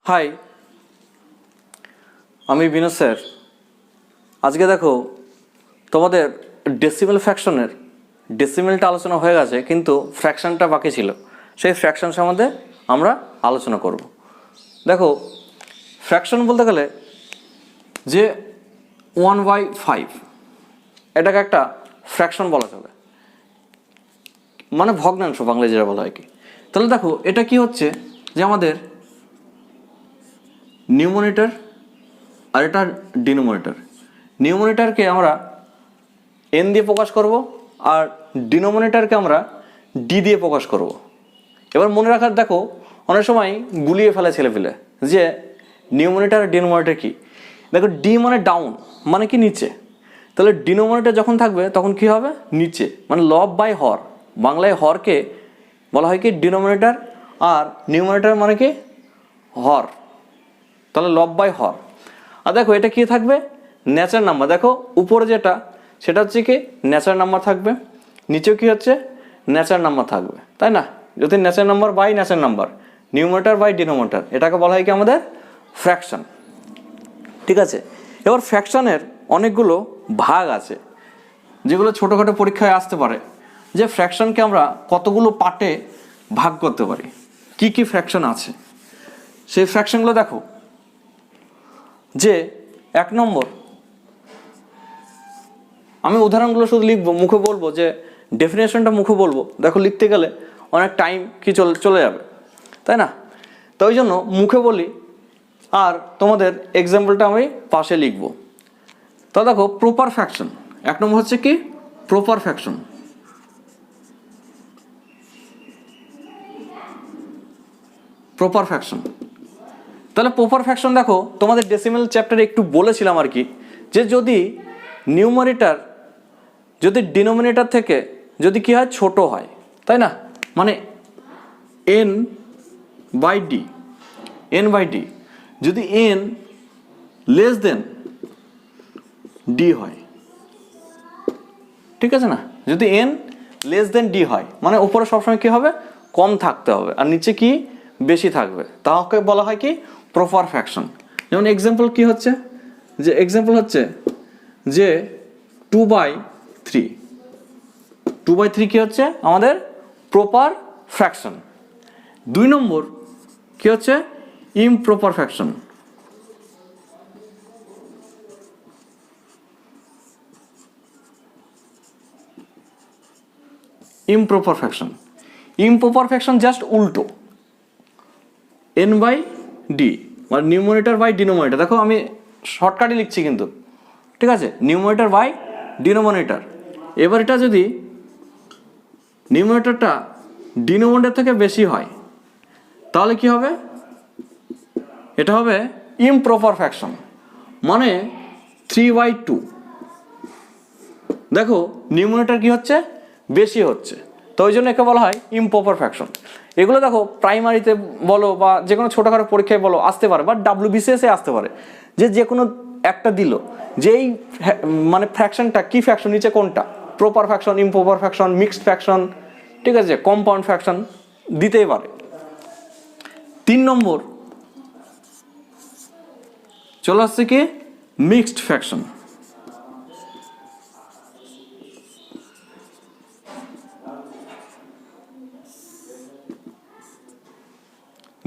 High, আমি Binod sir. আজকে দেখো তোমাদের ডেসিমেল ফ্র্যাকশনের ডেসিমেলটা আলোচনা হয়ে গেছে, কিন্তু ফ্র্যাকশনটা বাকি ছিল। সেই ফ্র্যাকশন সম্বন্ধে আমরা আলোচনা করব। দেখো, ফ্র্যাকশন বলতে গেলে যে 1/5 এটাকে একটা ফ্র্যাকশন বলা চলে, মানে ভগ্নাংশ বাংলায় যেটা বলা হয় কি। তাহলে দেখো এটা কি হচ্ছে যে আমাদের নিউমারেটর আর এটা ডিনোমিনেটর। নিউমারেটরকে আমরা এন দিয়ে প্রকাশ করব আর ডিনোমিনেটরকে আমরা ডি দিয়ে প্রকাশ করব। এবার মনে রাখার, দেখো অনেক সময় গুলিয়ে ফেলে ছেলেপিলে যে নিউমারেটর আর ডিনোমিনেটর কি। দেখো ডি মানে ডাউন, মানে কি নিচে। তাহলে ডিনোমিনেটর যখন থাকবে তখন কি হবে, নিচে, মানে লব বাই হর। বাংলায় হরকে বলা হয় কি ডিনোমিনেটর, আর নিউমারেটর মানে কি হর। তাহলে লব বাই হর। আর দেখো এটা কি থাকবে, ন্যাচারাল নাম্বার। দেখো উপরে যেটা সেটা হচ্ছে কি ন্যাচারাল নাম্বার থাকবে, নিচেও কি হচ্ছে ন্যাচারাল নাম্বার থাকবে, তাই না? যদি natural number by natural number, numerator by denominator, এটাকে বলা হয় কি আমাদের ফ্র্যাকশন। ঠিক আছে, এবার ফ্র্যাকশনের অনেকগুলো ভাগ আছে যেগুলো ছোটোখাটো পরীক্ষায় আসতে পারে, যে ফ্র্যাকশনকে আমরা কতগুলো পার্টে ভাগ করতে পারি, কি কি ফ্র্যাকশন আছে সেই ফ্র্যাকশনগুলো দেখো। যে 1 নম্বর, আমি উদাহরণগুলো শুধু লিখবো, মুখে বলবো, যে ডেফিনেশনটা মুখে বলবো। দেখো লিখতে গেলে অনেক টাইম কি চলে যাবে, তাই না? তো ওই জন্য মুখে বলি, আর তোমাদের এক্সাম্পলটা আমি পাশে লিখবো। তো দেখো প্রপার ফ্র্যাকশন 1 নম্বর হচ্ছে কি প্রপার ফ্র্যাকশন। প্রপার ফ্র্যাকশন, তাহলে প্রপার ফ্র্যাকশন দেখো তোমাদের ডেসিমেল চ্যাপ্টারে একটু বলেছিলাম আর কি, যে যদি নিউমারেটর যদি ডিনোমিনেটর থেকে যদি কি হয় ছোট হয়, তাই না, মানে এন বাই ডি, যদি এন লেস দেন ডি হয়, ঠিক আছে না? যদি এন লেস দেন ডি হয় মানে উপরে সবসময় কি হবে, কম থাকতে হবে, আর নিচে কি বেশি থাকবে, তাকে বলা হয় কি প্রপার ফ্র্যাকশন। যেমন এক্সাম্পল কি হচ্ছে, যে এক্সাম্পল হচ্ছে যে 2/3 কি হচ্ছে আমাদের প্রপার ফ্র্যাকশন। 2 নম্বর কি হচ্ছে improper fraction. Improper fraction just উল্টো, এন বাই ডি মানে নিউমারেটর বাই ডিনোমিনেটর। দেখো আমি শর্টকাটে লিখছি কিন্তু, ঠিক আছে, নিউমারেটর বাই ডিনোমিনেটর। এবার এটা যদি নিউমারেটরটা ডিনোমিনেটর থেকে বেশি হয় তাহলে কি হবে, এটা হবে ইমপ্রপার ফ্র্যাকশন, মানে 3/2। দেখো নিউমারেটর কি হচ্ছে বেশি হচ্ছে, তো ওই জন্য একে বলা হয় ইমপ্রপার ফ্র্যাকশন। এগুলো দেখো প্রাইমারিতে বলো বা যে কোনো ছোটোখাটো পরীক্ষায় বলো আসতে পারে, বা WBCS-এ আসতে পারে, যে কোনো একটা দিল যেই মানে ফ্র্যাকশনটা কি ফ্র্যাকশন, নিচে কোনটা proper fraction, improper fraction, mixed fraction, ঠিক আছে, কম্পাউন্ড ফ্র্যাকশন দিতেই পারে। 3 নম্বর চলে আসছে কি মিক্সড ফ্র্যাকশন।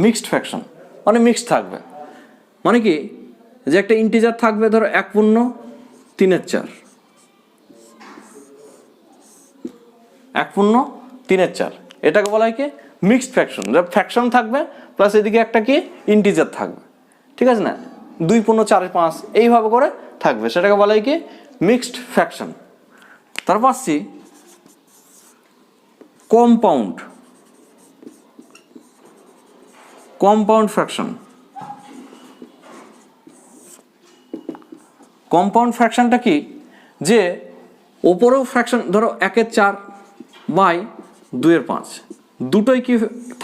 মিক্সড ফ্র্যাকশন মানে মিক্সড থাকবে, মানে কি যে একটা ইন্টিজার থাকবে, ধরো 1/3, 1/3, এটাকে বলা হয় কি মিক্সড ফ্র্যাকশন। ফ্র্যাকশন থাকবে প্লাস এদিকে একটা কি ইন্টিজার থাকবে, ঠিক আছে না, 2/4, 5 এইভাবে করে থাকবে, সেটাকে বলা হয় কি মিক্সড ফ্র্যাকশন। তারপর আসছি কম্পাউন্ড ফ্র্যাকশন। কম্পাউন্ড ফ্র্যাকশনটা কি, যে ওপরেও ফ্র্যাকশন, ধরো 1/4 বাই 2/5, দুটোই কি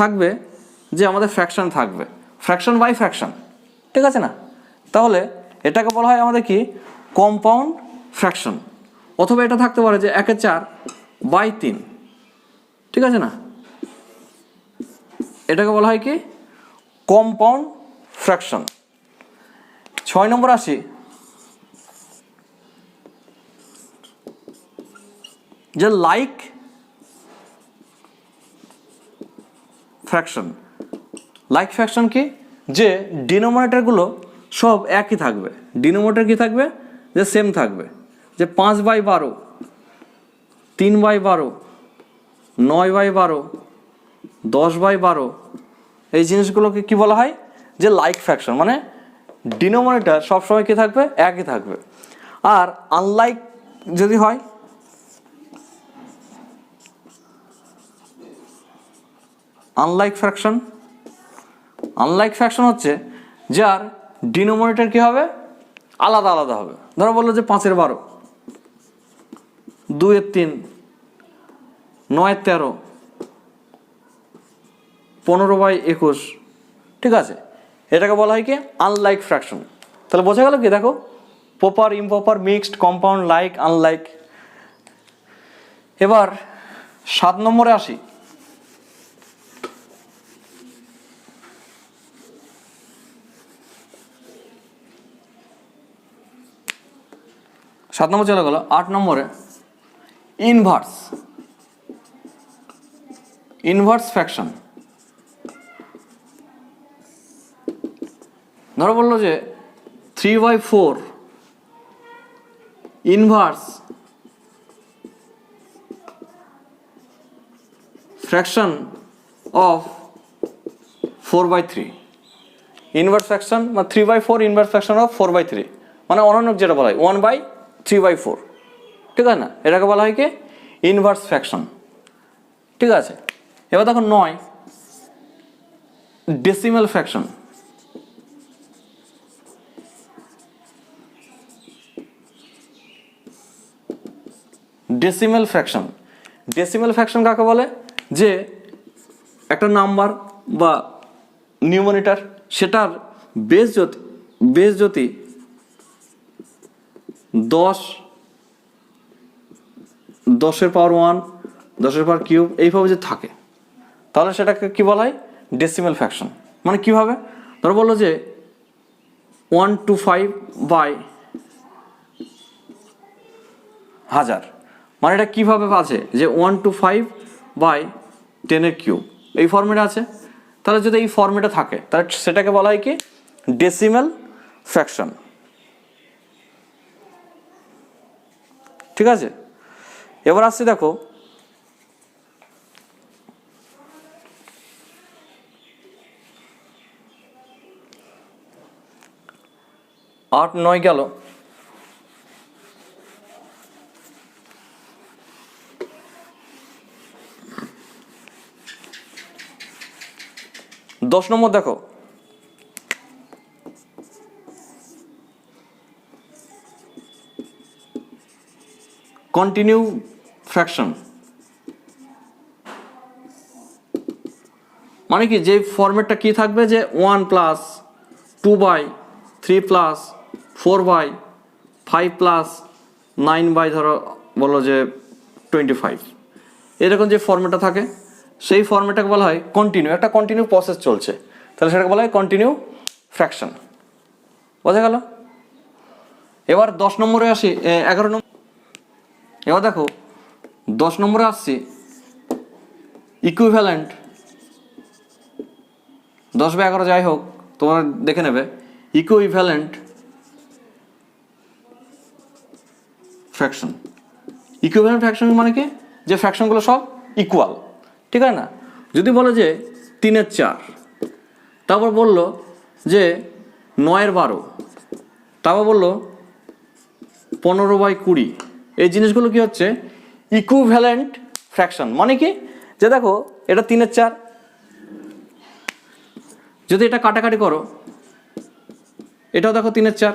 থাকবে, যে আমাদের ফ্র্যাকশন থাকবে, ফ্র্যাকশন বাই ফ্র্যাকশন, ঠিক আছে না? তাহলে এটাকে বলা হয় আমাদের কি কম্পাউন্ড ফ্র্যাকশন। অথবা এটা থাকতে পারে যে 1/4/3, ঠিক আছে না, এটাকে বলা হয় কি কম্পাউন্ড ফ্র্যাকশন। 6 নম্বর আসি, যে লাইক ফ্র্যাকশন। লাইক ফ্র্যাকশন কি, যে ডিনোমিনেটরগুলো সব একই থাকবে। ডিনোমিনেটর কি থাকবে, যে সেম থাকবে, যে 5/12, 3/12, 9/12, 10/12, এই জিনিসগুলোকে কি বলা হয়, যে লাইক ফ্র্যাকশন। মানে ডিনোমিনেটর সবসময় কি থাকবে, একই থাকবে। আর আনলাইক যদি হয়, আনলাইক ফ্র্যাকশন। আনলাইক ফ্র্যাকশন হচ্ছে যার ডিনোমিনেটর কি হবে, আলাদা আলাদা হবে। ধরো বললো যে 5/12, 2/3, 9/13, 15/21, ঠিক আছে, এটাকে বলা হয় কি আনলাইক ফ্র্যাকশন। তাহলে বোঝা গেল কি, দেখো proper, improper, mixed, compound, like, unlike. এবার 7 নম্বরে আসি। 7 নম্বর চলে গেল। 8 নম্বরে ইনভার্স। Inverse fraction. ধরো বললো যে 3/4 inverse fraction of 4/3। Inverse fraction বা 3/4 ইনভার্স ফ্র্যাকশন অফ 4/3, মানে অনন্য যেটা বলা হয় 1/3/4, ঠিক আছে না, এটাকে বলা হয় কি ইনভার্স ফ্র্যাকশন, ঠিক আছে। এবার দেখো 9 decimal fraction. Decimal fraction. Decimal fraction কাকে বলে, যে একটা নাম্বার বা নিউমোনিটার, সেটার বেস যদি 10, 10 পাওয়ার 1, 10 পাওয়ার কিউব এইভাবে যদি থাকে, তাহলে সেটাকে কি বলা হয়, ডেসিমাল ফ্র্যাকশন। মানে কিভাবে, ধরো বললো যে 1/5/1000, মানে এটা কিভাবে আছে, যে 1/5/10 এই ফর্মেটে আছে। তাহলে যদি এই ফর্মেটে থাকে, তাহলে সেটাকে বলা হয় কি ডেসিমাল ফ্র্যাকশন, ঠিক আছে। এবার আসছি, দেখো 8, 9 গেল। 10 নম্বর দেখো, কন্টিনিউ ফ্র্যাকশন। মানে কি, যে ফরম্যাটটা কি থাকবে, যে 1+2/3+4/5+9 ধরো বলো যে 25, এরকম যে ফরম্যাটটা থাকে, সেই ফরম্যাটটাকে বলা হয় কন্টিনিউ। একটা কন্টিনিউ প্রসেস চলছে, তাহলে সেটাকে বলা হয় কন্টিনিউ ফ্র্যাকশন। বোঝা গেল। এবার 10 নম্বরে আসি, 11 নম্বর। এবার দেখো 10 নম্বরে আসছি, ইকুইভ্যালেন্ট। 10/11 যাই হোক, তোমরা দেখে নেবে। Equivalent fraction. ইকুইভ্যালেন্ট ফ্র্যাকশন মানে কি, যে ফ্র্যাকশনগুলো সব ইকুয়াল, ঠিক আছে না। যদি বলো যে 3/4, তারপর বললো যে 9/12, তারপর বললো 15/20, এই জিনিসগুলো কি হচ্ছে ইকুইভ্যালেন্ট ফ্র্যাকশন। মানে কি, যে দেখো এটা 3/4, যদি এটা কাটাকাটি করো, এটাও দেখো 3/4,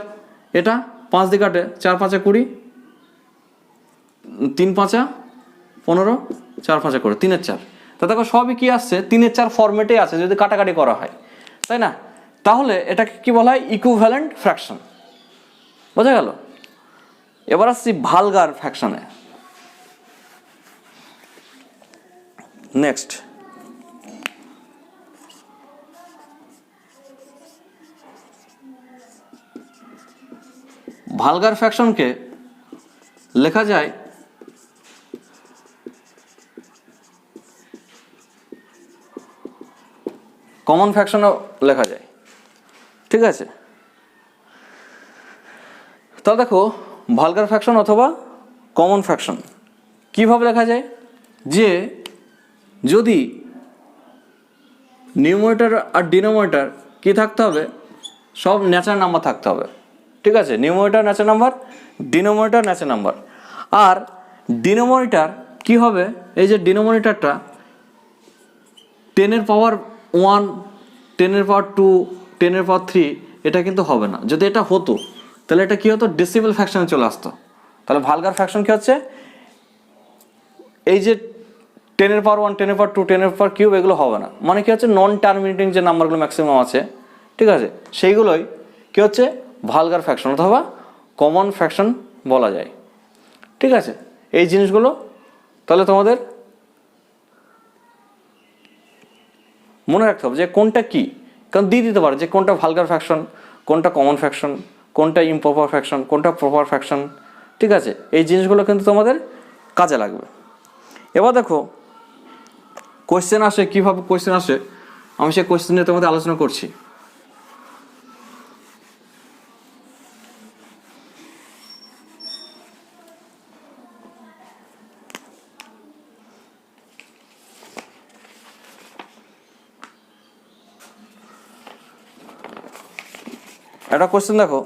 এটা 5 দিয়ে কাটে, 4×5=20, 3×5=15, 4×5 করে 3/4। তা দেখো সবই কি আসছে 3/4 ফরম্যাটে আছে, যদি কাটাকাটি করা হয়, তাই না। তাহলে এটাকে কি বলা হয়, ইকুইভ্যালেন্ট ফ্র্যাকশন। বোঝা গেল। এবার আসছি ভালগার ফ্র্যাকশনে। নেক্সট ভালগার ফ্র্যাকশনকে লেখা যায় কমন ফ্র্যাকশনও লেখা যায়, ঠিক আছে। তাহলে দেখো ভালগার ফ্র্যাকশন অথবা কমন ফ্র্যাকশন কীভাবে লেখা যায়, যে যদি নিউমারেটর আর ডিনোমিনেটর কী থাকতে হবে, সব ন্যাচারাল নাম্বার থাকতে হবে, ঠিক আছে। Numerator natural number, denominator natural number. আর ডিনোমিনেটর কী হবে, এই যে ডিনোমিনেটরটা 10 পাওয়ার 1, 10 পাওয়ার 2, 10 পাওয়ার 3 এটা কিন্তু হবে না। যদি এটা হতো তাহলে এটা কী হতো, ডেসিমেল ফ্র্যাকশনে চলে আসতো। তাহলে ভালগার ফ্র্যাকশন কী হচ্ছে, এই যে 10 পাওয়ার 1, 10 পাওয়ার 2, 10 পাওয়ার কিউব এগুলো হবে না। মানে কী হচ্ছে, নন টার্মিনেটিং যে নাম্বারগুলো ম্যাক্সিমাম আছে, ঠিক আছে, সেইগুলোই কী হচ্ছে ভালগার ফ্র্যাকশন অথবা কমন ফ্র্যাকশন বলা যায়, ঠিক আছে। এই জিনিসগুলো তাহলে তোমাদের মনে রাখতে হবে যে কোনটা কী, কারণ দিয়ে দিতে পারে যে কোনটা ভালগার ফ্র্যাকশন, কোনটা কমন ফ্র্যাকশন, কোনটা ইমপ্রপার ফ্র্যাকশন, কোনটা প্রপার ফ্র্যাকশন, ঠিক আছে। এই জিনিসগুলো কিন্তু তোমাদের কাজে লাগবে। এবার দেখো কোয়েশ্চেন আসে, কীভাবে কোয়েশ্চেন আসে আমি সেই কোয়েশ্চেন নিয়ে তোমাদের আলোচনা করছি। একটা কোয়েশ্চেন দেখো,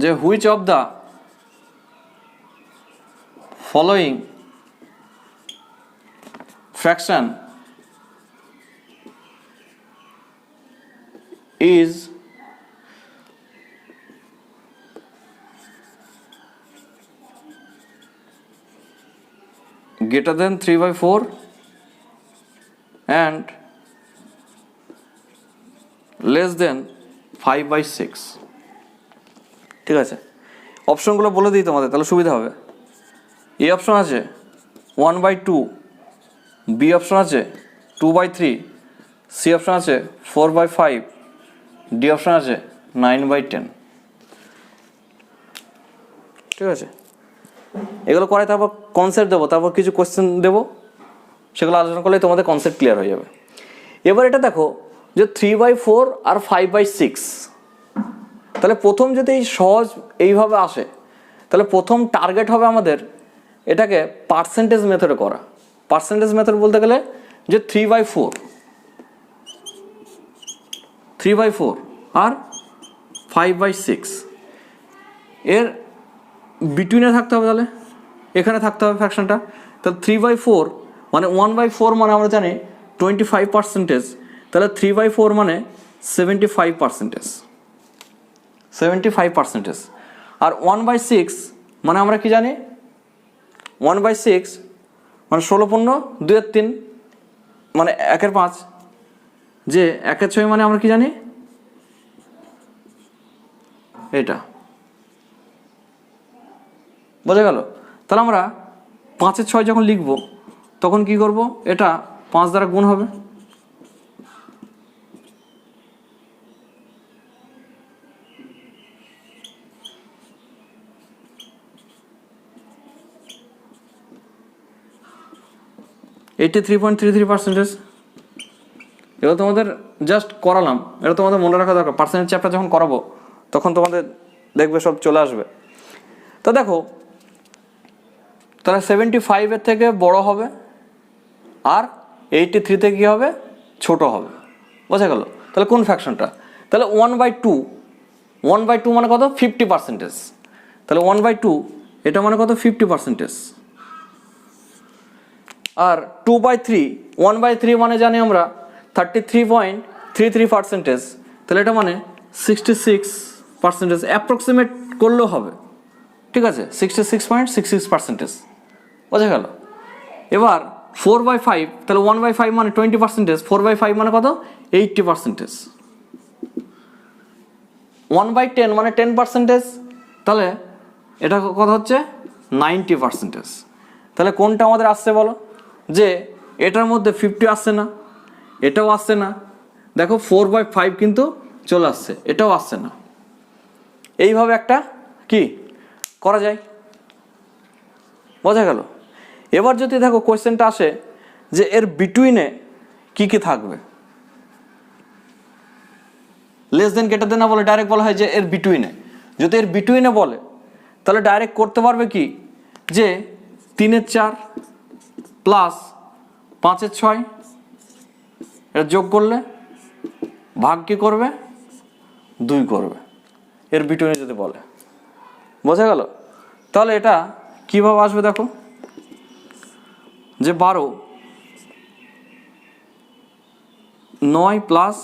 যে which of the following fraction is greater than 3/4 and less than 5/6, ঠিক আছে। অপশনগুলো বলে দিই তোমাদের, তাহলে সুবিধা হবে। এ অপশন আছে 1/2, বি অপশন আছে 2/3, সি অপশন আছে 4/5, ডি অপশন আছে 9/10, ঠিক আছে। এগুলো করে তারপর কনসেপ্ট দেবো, তারপর কিছু কোয়েশ্চেন দেবো, সেগুলো আলোচনা করলে তোমাদের কনসেপ্ট ক্লিয়ার হয়ে যাবে। এবার এটা দেখো যে 3/4 আর 5/6, তাহলে প্রথম যদি এই সহজ এইভাবে আসে তাহলে প্রথম টার্গেট হবে আমাদের এটাকে পার্সেন্টেজ মেথডে করা। পার্সেন্টেজ মেথড বলতে গেলে যে 3/4 আর 5/6 এর বিটুইনে থাকতে হবে, তাহলে এখানে থাকতে হবে ফ্র্যাকশনটা। তাহলে 3/4 মানে 1/4 মানে আমরা জানি 25%, তাহলে 3/4 মানে 75%, আর 1/6 মানে আমরা কি জানি, 1/6 মানে 16×2=3 মানে 1/5, যে 1/6 মানে আমরা কি জানি এটা, বোঝা গেল। তাহলে আমরা 5/6 যখন লিখব তখন কি করব, এটা 5 দ্বারা গুণ হবে, এইটি 3.33%। এবার তোমাদের জাস্ট করালাম, এটা তোমাদের মনে রাখা দরকার। পার্সেন্টেজ চ্যাপ্টার যখন করাবো তখন তোমাদের দেখবে সব চলে আসবে। তো দেখো তাহলে 75 থেকে বড় হবে আর 83 থেকে কী হবে, ছোট হবে, বোঝা গেল। তাহলে কোন ফ্র্যাকশনটা, তাহলে 1/2 মানে কত, 50%। তাহলে 1/2 এটা মানে কত, 50%। আর 2/3, 1/3 মানে জানি আমরা 33.33%, তাহলে এটা মানে 66%, অ্যাপ্রক্সিমেট করলেও হবে, ঠিক আছে, 66.66%, বোঝা গেল। এবার 4/5, তাহলে 1/5 মানে 20%, 4/5 মানে কত, 80%, 1/10 মানে 10%, তাহলে এটা কত হচ্ছে 90%। তাহলে কোনটা আমাদের আসছে বলো, যে এটার মধ্যে 50 আসছে না, এটাও আসছে না, দেখো 4/5 কিন্তু চলে আসছে, এটাও আসছে না। এইভাবে একটা কি করা যায়, বোঝা গেল। এবার যদি দেখো কোয়েশ্চেনটা আসে যে এর বিটুইনে কি কি থাকবে, লেস দেন গ্রেটার দেন না বলে ডাইরেক্ট বলা হয় যে এর বিটুইনে। যদি এর বিটুইনে বলে তাহলে ডাইরেক্ট করতে পারবে কি যে 3/4 প্লাস 5/6 এটা যোগ করলে ভাগ কি করবে, 2 করবে, এর বিটুইনে যদি বলে, বোঝা গেল। তাহলে এটা কিভাবে আসবে দেখো, যে 12 9 প্লাস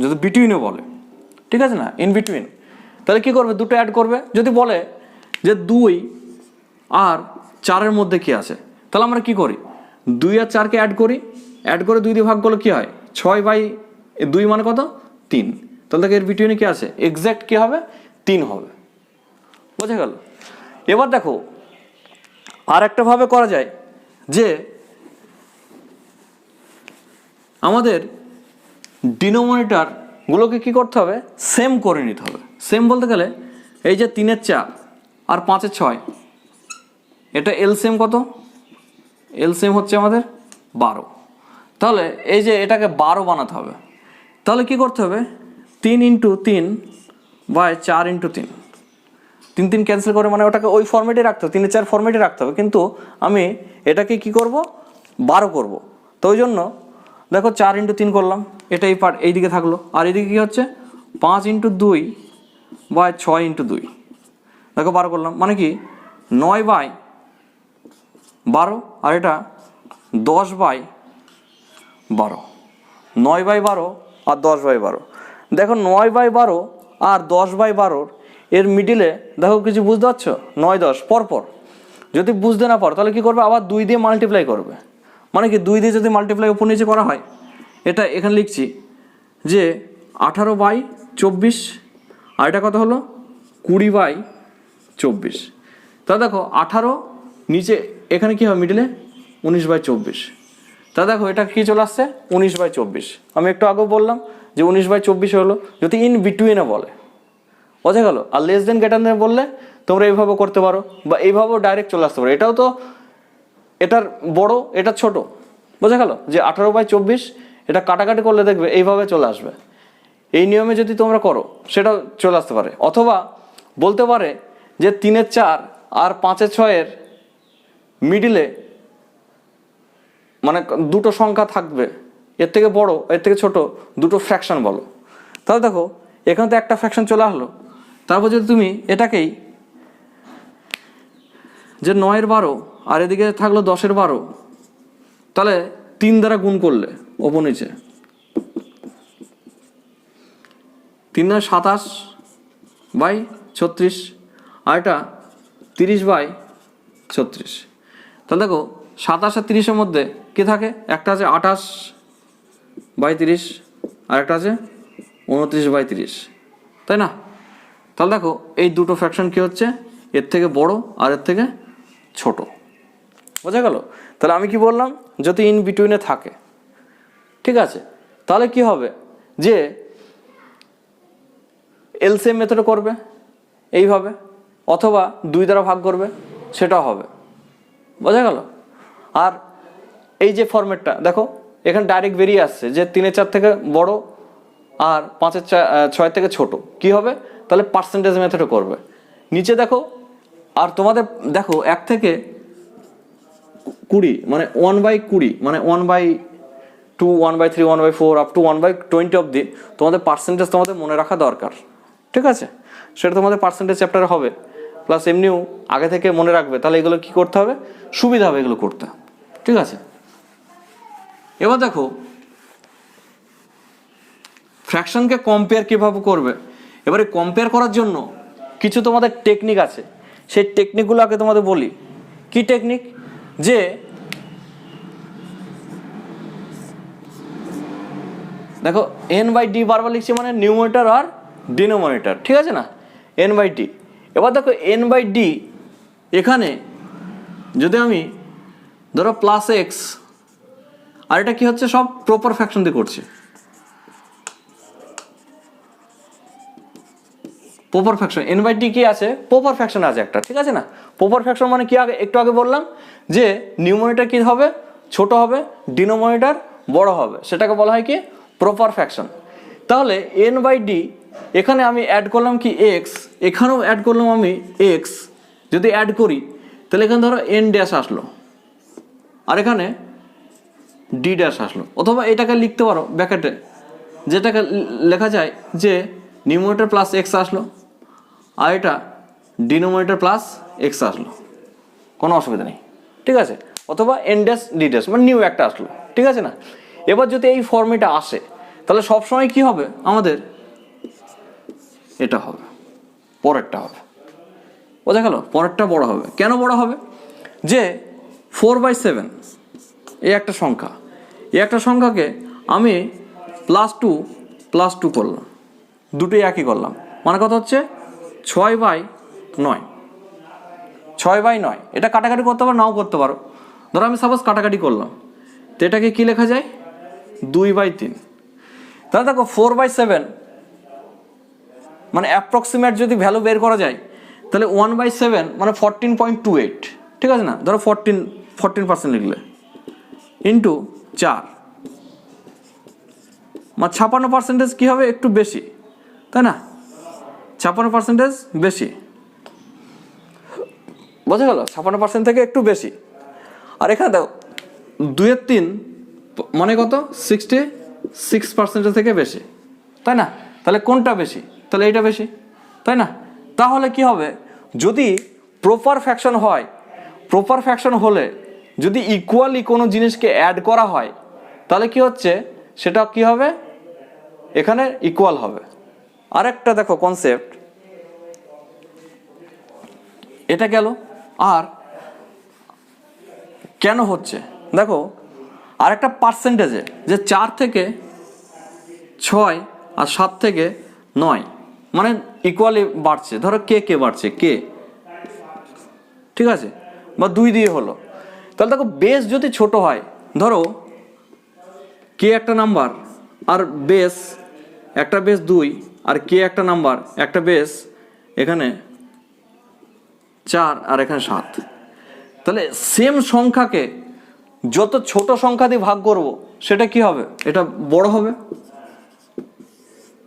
যদি বিটুইনে বলে, ঠিক আছে না, ইন বিটুইন, তাহলে কি করবে, দুটো অ্যাড করবে। যদি বলে যে 2 আর 4-এর মধ্যে কি আছে, তাহলে আমরা কি করি, 2 আর 4কে অ্যাড করি, অ্যাড করে 2 দিয়ে ভাগ করলে কি হয়, 6/2 মানে কত, 3। তাহলে দেখো এর বিটুইনে কি আছে, এক্স্যাক্ট কি হবে, 3 হবে, বোঝা গেল। এবার দেখো আর একটা ভাবে করা যায় যে আমাদের ডিনোমিনেটর গুলোকে কি করতে হবে, সেম করে নিতে হবে। সেম বলতে গেলে এই যে 3/4 আর 5/6, এটা এলসিএম কত, এলসিএম হচ্ছে আমাদের 12। তাহলে এই যে এটাকে 12 বানাতে হবে, তাহলে কি করতে হবে, 3 × 3/4 × 3, 3 ক্যান্সেল করে, মানে ওটাকে ওই ফর্মেটে রাখতে হবে, 3/4 ফর্মেটে রাখতে হবে, কিন্তু আমি এটাকে কি করব, 12 করব। তো ওই জন্য দেখো 4 × 3 করলাম, এটা এই পার্ট এইদিকে থাকলো, আর এইদিকে কি হচ্ছে 5 × 2/6 × 2, দেখো 12 করলাম, মানে কি 9/12, আর এটা 10/12, 9/12 আর 10/12। দেখো 9/12 আর 10/12 এর মিডিলে দেখো কিছু বুঝতে পারছো, 9 10 পরপর। যদি বুঝতে না পারো তাহলে কি করবে, আবার 2 দিয়ে মাল্টিপ্লাই করবে, মানে কি 2 দিয়ে যদি মাল্টিপ্লাই উপর নিচে করা হয়, এটা এখানে লিখছি যে 18/24, আর এটা কত হলো 20/24। তা দেখো 18 নিচে এখানে কি হবে মিডিলে 19/24, তা দেখো এটা কি চলে আসছে 19/24। আমি একটু আগেও বললাম যে 19/24 হলো যদি ইন বিটুইনে বলে, বোঝা গেল। আর লেস দেন গ্রেটার দেন বললে তোমরা এইভাবে করতে পারো, বা এইভাবেও ডাইরেক্ট চলে আসতে পারো। এটাও তো এটার বড় এটা ছোট, বোঝা গেল, যে 18/24 এটা কাটাকাটি করলে দেখবে এইভাবে চলে আসবে। এই নিয়মে যদি তোমরা করো সেটাও চলে আসতে পারে। অথবা বলতে পারে যে 3/4 আর 5/6 মিডিলে মানে দুটো সংখ্যা থাকবে, এর থেকে বড় এর থেকে ছোট দুটো ফ্র্যাকশন বলো। তাহলে দেখো এখানে তো একটা ফ্র্যাকশন চলে আসলো, তারপর যদি তুমি এটাকেই যে 9/12 আর এদিকে থাকলো 10/12, তাহলে 3 দ্বারা গুণ করলে ওপর নিচে 3 × 27/36, আর এটা 30/36। তাহলে দেখো 27 আর 30-এর মধ্যে কি থাকে, একটা আছে 28/30 আর একটা আছে 29/30, তাই না। তাহলে দেখো এই দুটো ফ্র্যাকশন কি হচ্ছে, এর থেকে বড় আর এর থেকে ছোট, বোঝা গেল। তাহলে আমি কি বললাম, যদি ইন বিটুইনে থাকে, ঠিক আছে, তাহলে কি হবে যে এলসিএম মেথডে করবে এইভাবে, অথবা 2 দ্বারা ভাগ করবে, সেটাও হবে, বোঝা গেল। আর এই যে ফরম্যাটটা দেখো এখানে ডাইরেক্ট বেরিয়ে আসছে যে 3/4 থেকে বড় আর 5/6 থেকে ছোট, কি হবে, তাহলে পার্সেন্টেজ মেথডে করবে। নিচে দেখো, আর তোমাদের দেখো 1 থেকে 20 মানে 1/20 মানে 1/2 1/3 1/4 আপ টু 1/20 অবধি তোমাদের পার্সেন্টেজ তোমাদের মনে রাখা দরকার, ঠিক আছে। সেটা তোমাদের পার্সেন্টেজ চ্যাপ্টারে হবে, প্লাস এমনিও আগে থেকে মনে রাখবে, তাহলে এগুলো কি করতে হবে, সুবিধা হবে এগুলো করতে, ঠিক আছে। এবার দেখো ফ্র্যাকশনকে কম্পেয়ার কিভাবে করবে। এবারে কম্পেয়ার করার জন্য কিছু তোমাদের টেকনিক আছে, সেই টেকনিকগুলো আগে তোমাদের বলি। কি টেকনিক, যে দেখো এন বাই ডি বারবার লিখছি মানে নিউমারেটর আর ডিনোমিনেটর, ঠিক আছে না, এন বাই ডি। এবার দেখো এন বাই ডি এখানে যদি আমি ধরো প্লাস এক্স, আর এটা কি হচ্ছে সব প্রপার ফ্র্যাকশন দিয়ে করছি, proper fraction N by D কি আছে, প্রপার ফ্র্যাকশন আছে একটা, ঠিক আছে না। প্রপার ফ্র্যাকশন মানে কি, আগে একটু আগে বললাম যে নিউমারেটর কি হবে, ছোট হবে, ডিনোমিনেটর বড় হবে, সেটাকে বলা হয় কি প্রপার ফ্র্যাকশন। তাহলে এন বাই ডি এখানে আমি অ্যাড করলাম কি এক্স, এখানেও অ্যাড করলাম আমি এক্স, যদি অ্যাড করি তাহলে এখানে ধরো এন ড্যাশ আসলো আর এখানে ডি ড্যাশ আসলো, অথবা এটাকে লিখতে পারো ব্র্যাকেটে, যেটাকে লেখা যায় যে নিউমারেটর প্লাস এক্স আসলো আর এটা ডিনোমিনেটর প্লাস এক্স আসলো, কোনো অসুবিধা নেই, ঠিক আছে। অথবা এন ড্যাশ ডি ড্যাশ মানে নিউ একটা আসলো, ঠিক আছে না। এবার যদি এই ফর্মেটে আসে তাহলে সবসময় কি হবে আমাদের, এটা হবে, পরেরটা হবে, বোঝা গেল, পরেরটা বড় হবে। কেন বড় হবে, যে 4/7 এই একটা সংখ্যা, এই একটা সংখ্যাকে আমি +2 করলাম, দুটোই একই করলাম, মানে কথা হচ্ছে 6/9, 6/9। এটা কাটাকাটি করতে পারো, নাও করতে পারো। ধরো আমি সাপোজ কাটাকাটি করলাম, তো এটাকে কী লেখা যায় 2/3। তাহলে দেখো 4/7 মানে অ্যাপ্রক্সিমেট যদি ভ্যালু বের করা যায় তাহলে 1/7 মানে 14.28, ঠিক আছে না। ধরো 14% লিখলে ইন্টু 4 মানে 56% কী হবে, একটু বেশি, তাই না, 56% বেশি, বোঝা গেল, 56% থেকে একটু বেশি। আর এখানে দেখো 2/3 মানে কত, 66% থেকে বেশি, তাই না। তাহলে কোনটা বেশি, তাহলে এইটা বেশি, তাই না। তাহলে কি হবে, যদি প্রপার ফ্র্যাকশন হয়, প্রপার ফ্র্যাকশন হলে যদি ইকুয়ালি কোনো জিনিসকে অ্যাড করা হয় তাহলে কি হচ্ছে, সেটা কি হবে, এখানে ইকুয়াল হবে। আরেকটা দেখো কনসেপ্ট, এটা গেল। আর কেন হচ্ছে দেখো, আরেকটা পার্সেন্টেজে যে 4 থেকে 6 আর 7 থেকে 9 মানে ইকুয়ালি বাড়ছে, ধরো কে বাড়ছে, কে, ঠিক আছে, বা 2 দিয়ে হলো। তাহলে দেখো বেস যদি ছোট হয়, ধরো কে একটা নাম্বার আর বেস, একটা বেস 2 আর কে একটা নাম্বার, একটা বেস এখানে 4 আর এখানে 7, তাহলে সেম সংখ্যাকে যত ছোট সংখ্যা দিয়ে ভাগ করব সেটা কি হবে, এটা বড় হবে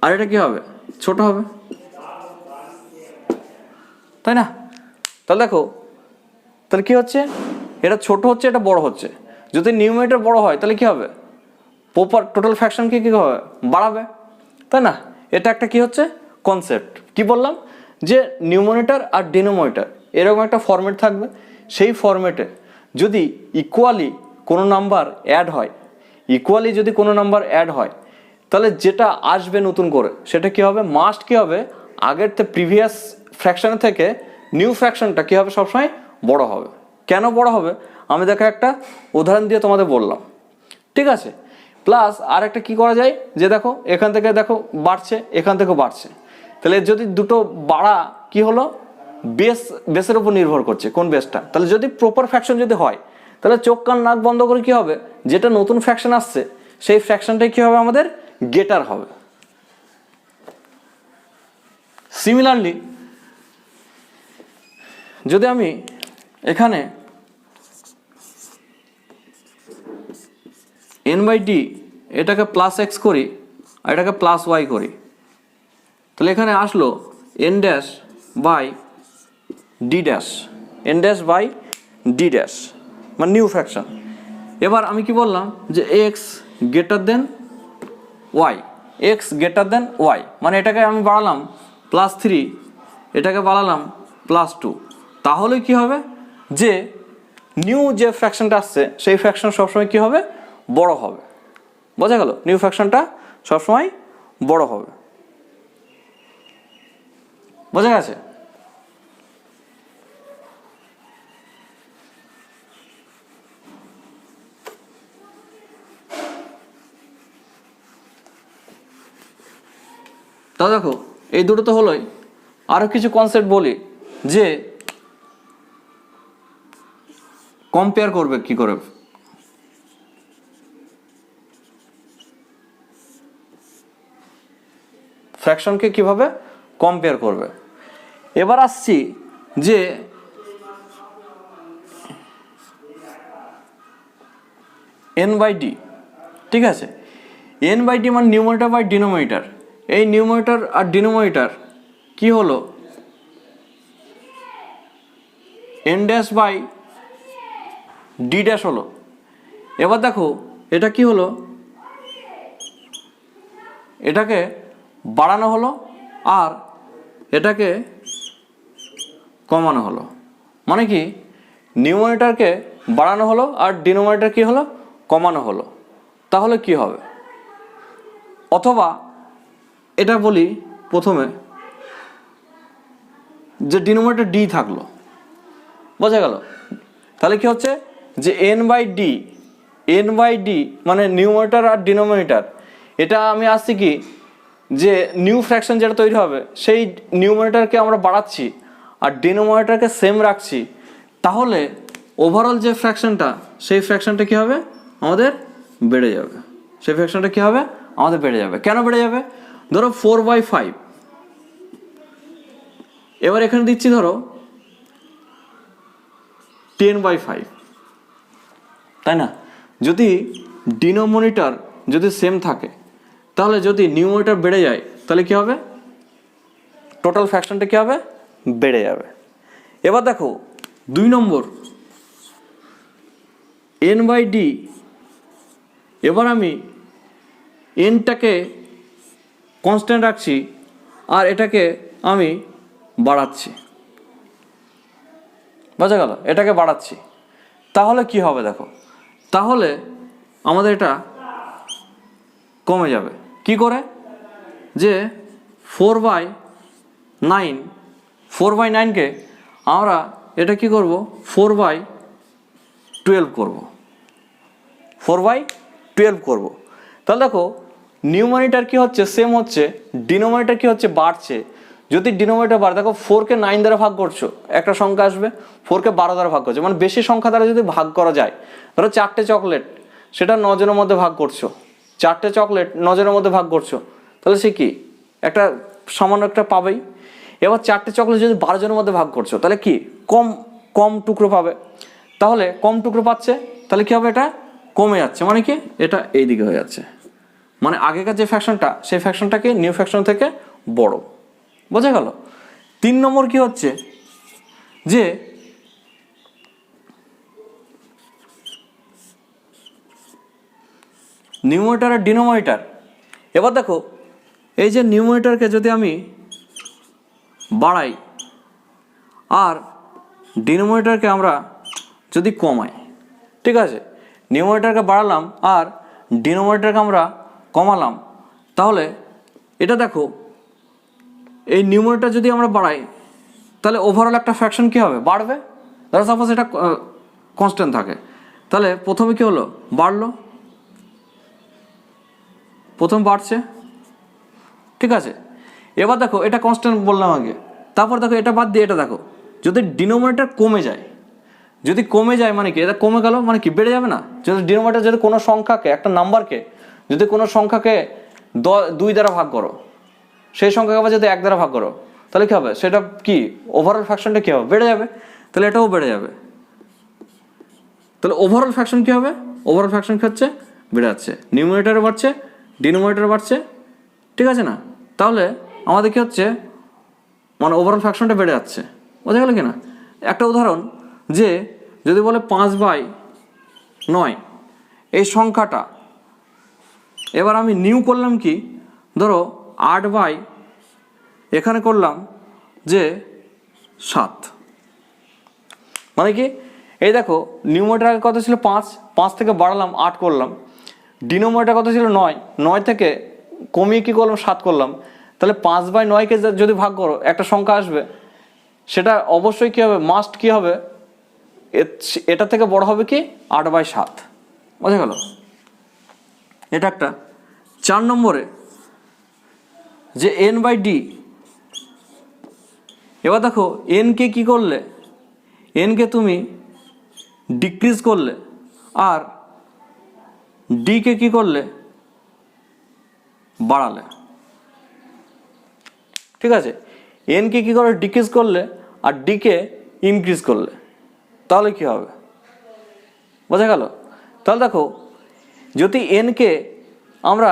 আর এটা কি হবে, ছোট হবে, তাই না। তাহলে দেখো, তাহলে কি হচ্ছে, এটা ছোট হচ্ছে, এটা বড় হচ্ছে। যদি নিউমারেটর বড় হয় তাহলে কি হবে, প্রপার টোটাল ফ্র্যাকশনকে কি হবে, বাড়াবে, তাই না। এটা একটা কি হচ্ছে কনসেপ্ট, কি বললাম, যে নিউমারেটর আর ডিনোমিনেটর এরকম একটা ফরম্যাট থাকবে, সেই ফরম্যাটে যদি ইকুয়ালি কোনো নাম্বার অ্যাড হয়, ইকুয়ালি যদি কোনো নাম্বার অ্যাড হয় তাহলে যেটা আসবে নতুন করে সেটা কি হবে, মাস্ট কি হবে, আগের প্রিভিয়াস ফ্র্যাকশনের থেকে নিউ ফ্র্যাকশনটা কি হবে, সবসময় বড় হবে। কেন বড় হবে, আমি দেখো একটা উদাহরণ দিয়ে তোমাদের বললাম, ঠিক আছে। প্লাস আর একটা কী করা যায়, যে দেখো এখান থেকে দেখো বাড়ছে, এখান থেকেও বাড়ছে, তাহলে যদি দুটো বাড়া কি হলো, বেসের উপর নির্ভর করছে, কোন বেসটা। তাহলে যদি প্রপার ফ্র্যাকশন যদি হয় তাহলে চোখ কান নাক বন্ধ করে কি হবে, যেটা নতুন ফ্র্যাকশন আসছে সেই ফ্র্যাকশনটাই কি হবে, আমাদের গেটার হবে। সিমিলারলি যদি আমি এখানে n/d এটাকে +x করি আর এটাকে +y করি, তাহলে এখানে আসলো n-d', মানে নিউ ফ্র্যাকশন। এবার আমি কি বললাম, যে x গ্রেটার দেন y, মানে এটাকে আমি বাড়ালাম +3, এটাকে বাড়ালাম +2, তাহলে কি হবে, যে নিউ যে ফ্র্যাকশনটা আসছে সেই ফ্র্যাকশন সবসময় কি হবে, বড় হবে, বোঝা গেল, নিউ ফ্র্যাকশনটা সবসময় বড় হবে, বোঝা গেছে। তাহলে দেখো এই দুটো তো হলোই, আরও কিছু কনসেপ্ট বলি যে কম্পেয়ার করবে কি করে, ফ্র্যাকশনকে কিভাবে কম্পেয়ার করবে। এবার আসছি যে এন বাই ডি, ঠিক আছে, এন বাই ডি মানে নিউমারেটর বাই ডিনোমিনেটর। এই নিউমারেটর আর ডিনোমিনেটর কি হলো N dash by D dash হলো। এবার দেখো এটা কি হলো, এটাকে বাড়ানো হলো আর এটাকে কমানো হলো, মানে কি নিউমারেটরকে বাড়ানো হলো আর ডিনোমিনেটর কি হলো কমানো হলো। তাহলে কি হবে, অথবা এটা বলি প্রথমে যে ডিনোমিনেটর ডি থাকলো, বোঝা গেল। তাহলে কি হচ্ছে যে এন বাই ডি মানে নিউমারেটর আর ডিনোমিনেটর, এটা আমি আসছি কি যে নিউ ফ্র্যাকশন যেটা তৈরি হবে সেই নিউমারেটরকে আমরা বাড়াচ্ছি আর ডিনোমিনেটরকে সেম রাখছি, তাহলে ওভারঅল যে ফ্র্যাকশনটা সেই ফ্র্যাকশনটা কী হবে আমাদের বেড়ে যাবে, সেই ফ্র্যাকশনটা কী হবে আমাদের বেড়ে যাবে। কেন বেড়ে যাবে, ধরো 4/5, এবার এখানে দিচ্ছি ধরো 10/5, তাই না। যদি ডিনোমিনেটর যদি সেম থাকে তাহলে যদি নিউমারেটর বেড়ে যায় তাহলে কি হবে, টোটাল ফ্র্যাকশনটা কি হবে বেড়ে যাবে। এবার দেখো 2 নম্বর এন বাই ডি, এবার আমি এনটাকে কনস্ট্যান্ট রাখছি আর এটাকে আমি বাড়াচ্ছি, বোঝা গেল, এটাকে বাড়াচ্ছি। তাহলে কি হবে দেখো, তাহলে আমাদের এটা কমে যাবে কি করে, যে 4/9কে আমরা এটা কি করব 4/12 করব, 4/12 করব। তাহলে দেখো নিউমারেটর কি হচ্ছে সেম হচ্ছে, ডিনোমিনেটর কি হচ্ছে বাড়ছে। যদি ডিনোমিনেটর বাড়ে, দেখো 4কে 9 দ্বারা ভাগ করছো একটা সংখ্যা আসবে, 4কে 12 দ্বারা ভাগ করছো, মানে বেশি সংখ্যা দ্বারা যদি ভাগ করা যায়, ধরো 4টে চকলেট সেটা 9 জনের মধ্যে ভাগ করছো, 4টে চকলেট 9 জনের মধ্যে ভাগ করছো, তাহলে সে কি একটা সামান্য একটা পাবেই। এবার 4টে চকলেট যদি 12 জনের মধ্যে ভাগ করছো তাহলে কি কম কম টুকরো পাবে, তাহলে কম টুকরো পাচ্ছে, তাহলে কি হবে এটা কমে যাচ্ছে, মানে কি এটা এই দিকে হয়ে যাচ্ছে, মানে আগেকার যে ফ্র্যাকশনটা সেই ফ্র্যাকশনটাকে নিউ ফ্র্যাকশন থেকে বড়, বোঝা গেল। 3 নম্বর কি হচ্ছে যে নিউমারেটর আর ডিনোমিনেটর। এবার দেখো এই যে নিউমারেটরকে যদি আমি বাড়াই আর ডিনোমিনেটরকে আমরা যদি কমাই, ঠিক আছে, নিউমারেটরকে বাড়ালাম আর ডিনোমিনেটরকে আমরা কমালাম, তাহলে এটা দেখো এই নিউমারেটর যদি আমরা বাড়াই তাহলে ওভারঅল একটা ফ্র্যাকশন কী হবে বাড়বে। ধরো সাপোজ এটা কনস্ট্যান্ট থাকে, তাহলে প্রথমে কী হলো বাড়লো, প্রথম বাড়ছে, ঠিক আছে। এবার দেখো এটা কনস্ট্যান্ট বললাম আগে, তারপর দেখো এটা বাদ দিয়ে এটা দেখো যদি ডিনোমিনেটর কমে যায়, যদি কমে যায় মানে কি এটা কমে গেল মানে কি বেড়ে যাবে না। যদি ডিনোমিনেটর যদি কোনো সংখ্যাকে একটা নাম্বারকে যদি কোনো সংখ্যাকে 2 দ্বারা ভাগ করো, সেই সংখ্যাকে আবার যদি 1 দ্বারা ভাগ করো তাহলে কী হবে, সেটা কি ওভারঅল ফ্র্যাকশনটা কী হবে বেড়ে যাবে, তাহলে এটাও বেড়ে যাবে। তাহলে ওভারঅল ফ্র্যাকশন কী হবে, ওভারঅল ফ্র্যাকশন কী হচ্ছে বেড়ে যাচ্ছে, নিউমারেটরে বাড়ছে ডিনোমিনেটরে বাড়ছে, ঠিক আছে না। তাহলে আমাদের কী হচ্ছে মানে ওভারঅল ফ্র্যাকশনটা বেড়ে যাচ্ছে, বোঝা গেল কি না। একটা উদাহরণ যে যদি বলে 5/9 এই সংখ্যাটা, এবার আমি নিউ করলাম কি ধরো 8 এখানে করলাম যে 7, মানে কি এই দেখো নিউমারেটর আগে কত ছিল 5 থেকে বাড়ালাম 8 করলাম, ডিনোমিনেটর কত ছিল 9 থেকে কমিয়ে কি করলাম 7 করলাম, তাহলে 5/9কে যদি ভাগ করো একটা সংখ্যা আসবে, সেটা অবশ্যই কী হবে মাস্ট কী হবে এটা থেকে বড় হবে কি 8/7, বোঝা গেল। এটা একটা। 4 নম্বরে যে এন বাই ডি। এবার দেখো এনকে কী করলে, এনকে তুমি ডিক্রিজ করলে আর ডিকে কী করলে, বাড়ালে। ঠিক আছে, এনকে কী করে ডিক্রিজ করলে আর ডিকে ইনক্রিজ করলে, তাহলে কী হবে বোঝা গেল? তাহলে দেখো যদি এনকে আমরা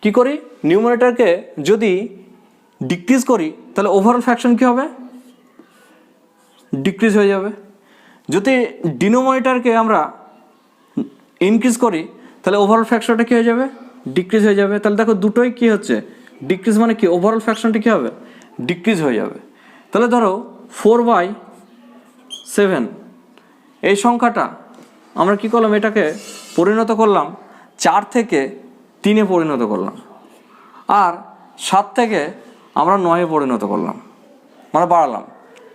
কি করি, নিউমারেটরকে যদি ডিক্রিজ করি তাহলে ওভারঅল ফ্র্যাকশন কী হবে, ডিক্রিজ হয়ে যাবে। যদি ডিনোমিনেটরকে আমরা ইনক্রিজ করি তাহলে ওভারঅল ফ্র্যাকশনটা কী হয়ে যাবে, ডিক্রিজ হয়ে যাবে। তাহলে দেখো দুটোই কী হচ্ছে, ডিক্রিজ মানে কি, ওভারঅল ফ্র্যাকশনটা কী হবে, ডিক্রিজ হয়ে যাবে। তাহলে ধরো 4/7 এই সংখ্যাটা আমরা কি করলাম, এটাকে পরিণত করলাম 4 থেকে 3-এ পরিণত করলাম, আর 7 থেকে আমরা 9-এ পরিণত করলাম, মানে বাড়ালাম।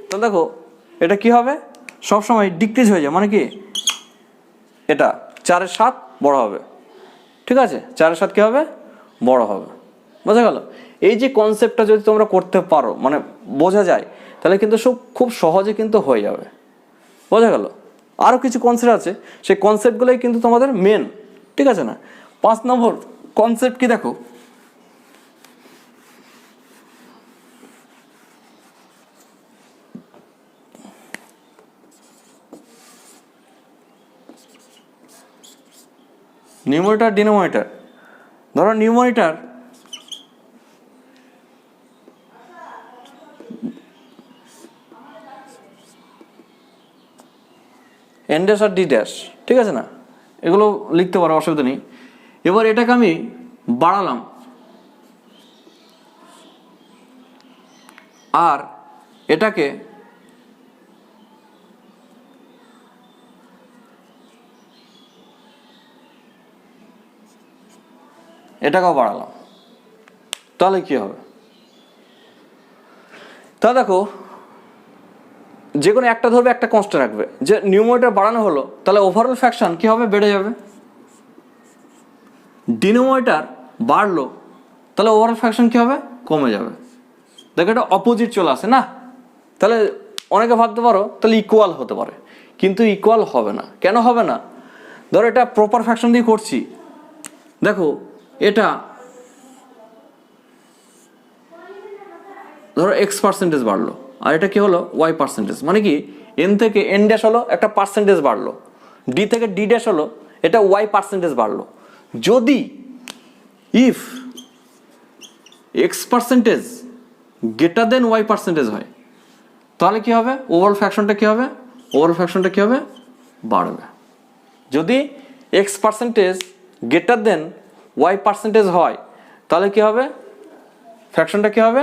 তাহলে দেখো এটা কি হবে, সবসময় ডিক্রিজ হয়ে যায়, মানে কি এটা 4-এর 7 বড় হবে। ঠিক আছে, 4-এর 7 কী হবে, বড় হবে। বোঝা গেল? এই যে কনসেপ্টটা যদি তোমরা করতে পারো, মানে বোঝা যায়, তাহলে কিন্তু খুব সহজে কিন্তু হয়ে যাবে। বোঝা গেল? আরও কিছু কনসেপ্ট আছে, সেই কনসেপ্টগুলোই কিন্তু তোমাদের মেন। ঠিক আছে না? 5 নম্বর কনসেপ্ট কি দেখো, নিউমারেটর ডিনোমিনেটর। ধরো নিউমারেটর এন ড্যাশ আর ডি ড্যাশ, ঠিক আছে না, এগুলো লিখতে পারো, অসুবিধা নেই। এবার এটাকে আমি বাড়ালাম আর এটাকে এটাকেও বাড়ালাম, তাহলে কি হবে? তা দেখো যে কোনো একটা ধরবে, একটা কনস্ট্যান্ট রাখবে, যে নিউমারেটর বাড়ানো হলো তাহলে ওভারঅল ফ্র্যাকশন কী হবে, বেড়ে যাবে। ডিনোমিনেটর বাড়লো তাহলে ওভারঅল ফ্র্যাকশন কী হবে, কমে যাবে। দেখো এটা অপোজিট চলে আসে না? তাহলে অনেকে ভাবতে পারো তাহলে ইকুয়াল হতে পারে, কিন্তু ইকুয়াল হবে না। কেন হবে না? ধরো এটা প্রপার ফ্র্যাকশন দিয়ে করছি, দেখো এটা ধরো x% বাড়লো আর এটা কি হলো y%, মানে কি এন থেকে এন ড্যাশ হলো একটা পার্সেন্টেজ বাড়লো, ডি থেকে ডি ড্যাশ হলো এটা y% বাড়লো। যদি if x% greater than y% হয় তাহলে কি হবে, ওভারঅল ফ্র্যাকশনটা কি হবে, ওভারঅল ফ্র্যাকশনটা কি হবে, বাড়বে। যদি x% গ্রেটার দেন y% হয় তাহলে কি হবে, ফ্র্যাকশনটা কি হবে,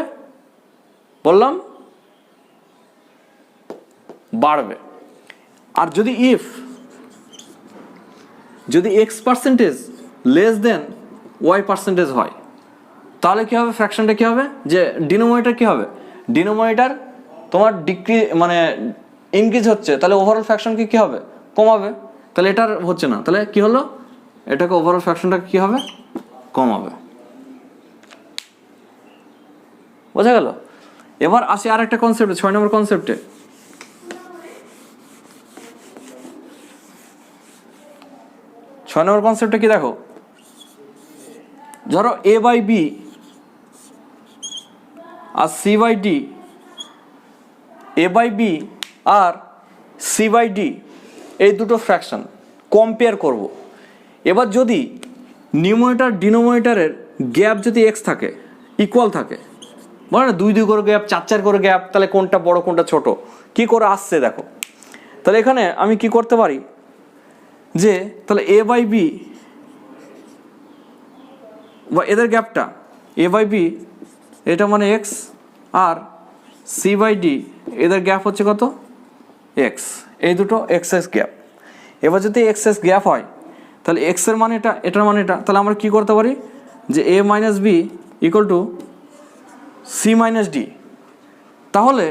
বললাম বাড়বে। আর যদি x% লেস দেন y% হয় তাহলে কি হবে, ফ্র্যাকশনটা কি হবে, যে ডিনোমিনেটর কি হবে, ডিনোমিনেটর তোমার মানে ইনক্রিজ হচ্ছে, তাহলে ওভারঅল ফ্র্যাকশন কি হবে, কমাবে। তাহলে এটার হচ্ছে না, তাহলে কি হলো, এটাকে ওভারঅল ফ্র্যাকশনটা কি হবে, কমাবে। বোঝা গেল? এবার আসি আর একটা কনসেপ্টে, 6 নম্বর কনসেপ্টে। ছয় নম্বর কনসেপ্টটা কি দেখো, ধরো a/b আর c/d, a/b আর c/d এই দুটো ফ্র্যাকশন কম্পেয়ার করব। এবার যদি নিউমারেটর ডিনোমিনেটরের গ্যাপ যদি x থাকে, ইকুয়াল থাকে, বলে না 2-2 করে গ্যাপ, 4-4 করে গ্যাপ, তাহলে কোনটা বড় কোনটা ছোট কি করে আসছে দেখো। তাহলে এখানে আমি কি করতে পারি, যে তাহলে a/b বা এদের গ্যাপটা a/b এটা মানে x আর c/d এদের গ্যাপ হচ্ছে কত, x, এই দুটো এক্সএস গ্যাপ। এবার যদি এক্সএস গ্যাপ হয় তাহলে x এর মানে এটা, এটার মানে এটা, তাহলে আমরা কি করতে পারি, যে a - b = c - d। তাহলে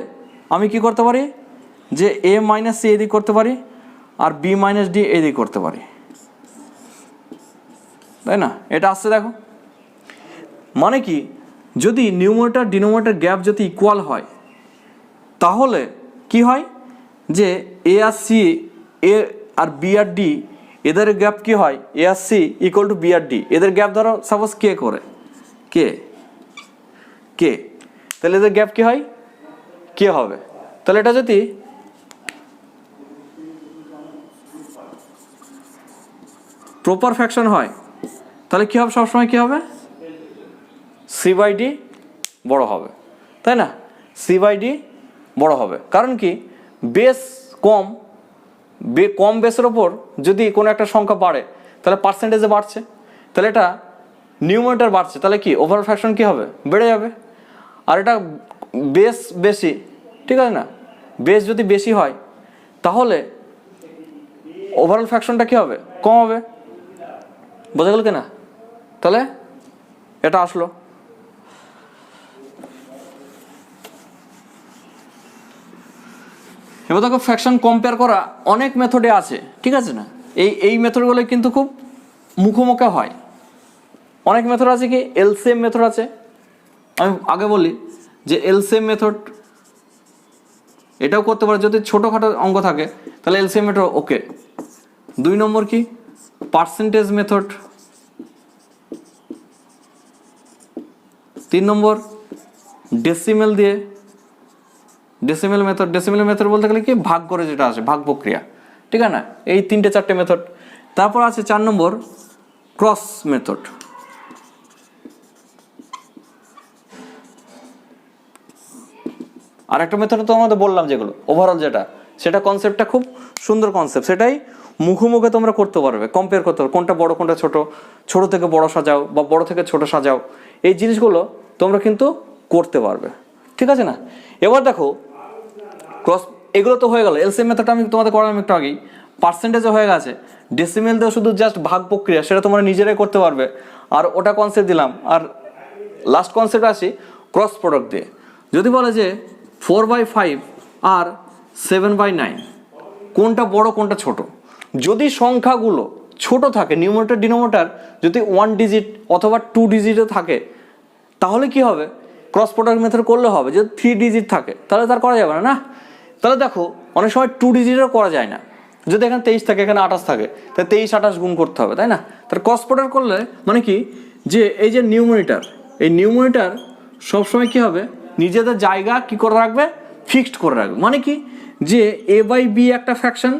আমি কি করতে পারি, যে a - c এদিক করতে পারি আর b - d এদিক করতে পারি, তাই না? এটা আসছে দেখো, মানে কি, যদি নিউমারেটর ডিনোমিনেটর গ্যাপ যদি ইকুয়াল হয় তাহলে কি হয় যে এ আর সি এ আর বি আর ডি এদের গ্যাপ কি হয় এ আর সি ইকুয়াল টু বি আর ডি এদের গ্যাপ ধরো সাপোজ কে করে কে কে তাহলে এদের গ্যাপ কি হয় কে হবে তাহলে এটা যদি প্রপার ফ্র্যাকশন হয় তাহলে কী হবে সবসময় কী হবে সি বাই ডি বড়ো হবে তাই না সি বাই ডি বড়ো হবে কারণ কি বেস কম কম বেসের ওপর যদি কোনো একটা সংখ্যা বাড়ে তাহলে পার্সেন্টেজে বাড়ছে তাহলে এটা নিউমারেটর বাড়ছে তাহলে কি ওভারঅল ফ্র্যাকশন কী হবে বেড়ে যাবে আর এটা বেস বেশি ঠিক আছে না বেস যদি বেশি হয় তাহলে ওভারঅল ফ্র্যাকশনটা কী হবে কম হবে বোঝা গেল কি না তাহলে এটা আসলো এবার দেখো ফ্র্যাকশন কম্পেয়ার করা অনেক মেথডে আছে ঠিক আছে না এই মেথডগুলো কিন্তু খুব মুখোমুখি হয় অনেক মেথড আছে কি এলসিএম মেথড আছে আমি আগে বলি যে এলসিএম মেথড এটাও করতে পারে যদি ছোটোখাটো অঙ্ক থাকে তাহলে এলসিএম মেথড ওকে 2 নম্বর কি পার্সেন্টেজ মেথড 3 নম্বর ডেসিমেল দিয়ে ডেসিমেল মেথড বলতে গেলে কি ভাগ করে যেটা আসে ভাগ প্রক্রিয়া ঠিক আছে না এই 3-4টে মেথড তারপর আছে 4 নম্বর ক্রস মেথড আর একটা মেথড তো আমাদের বললাম যেগুলো ওভারঅল যেটা সেটা কনসেপ্টটা খুব সুন্দর কনসেপ্ট সেটাই মুখোমুখি তোমরা করতে পারবে কম্পেয়ার করতে পারবে কোনটা বড় কোনটা ছোট থেকে বড় সাজাও বা বড় থেকে ছোট সাজাও এই জিনিসগুলো তোমরা কিন্তু করতে পারবে ঠিক আছে না এবার দেখো ক্রস এগুলো তো হয়ে গেল এলসিএম মেথডটা আমি তোমাদের করালাম একটু আগেই পার্সেন্টেজে হয়ে গেছে ডেসিমেল দিয়ে শুধু জাস্ট ভাগ প্রক্রিয়া সেটা তোমরা নিজেরাই করতে পারবে আর ওটা কনসেপ্ট দিলাম আর লাস্ট কনসেপ্ট আসি ক্রস প্রোডাক্ট দিয়ে যদি বলে যে 4/5 আর 7/9 কোনটা বড় কোনটা ছোট যদি সংখ্যাগুলো ছোট থাকে নিউমারেটর ডিনোমিনেটর যদি 1 ডিজিট অথবা 2 ডিজিটে থাকে তাহলে কি হবে ক্রস প্রোডাক্ট মেথড করলে হবে যদি 3 ডিজিট থাকে তাহলে তার করা যাবে না তাহলে দেখো অনেক সময় 2 ডিজিটেও করা যায় না যদি এখানে 23 থাকে এখানে 28 থাকে তাহলে 23-28 গুণ করতে হবে তাই না তার ক্রস প্রোডাক্ট করলে মানে কি যে এই যে নিউমারেটর এই নিউমারেটর সবসময় কি হবে নিজেদের জায়গা কি করে রাখবে ফিক্সড করে রাখবে মানে কি যে এ বাই বি একটা ফ্র্যাকশন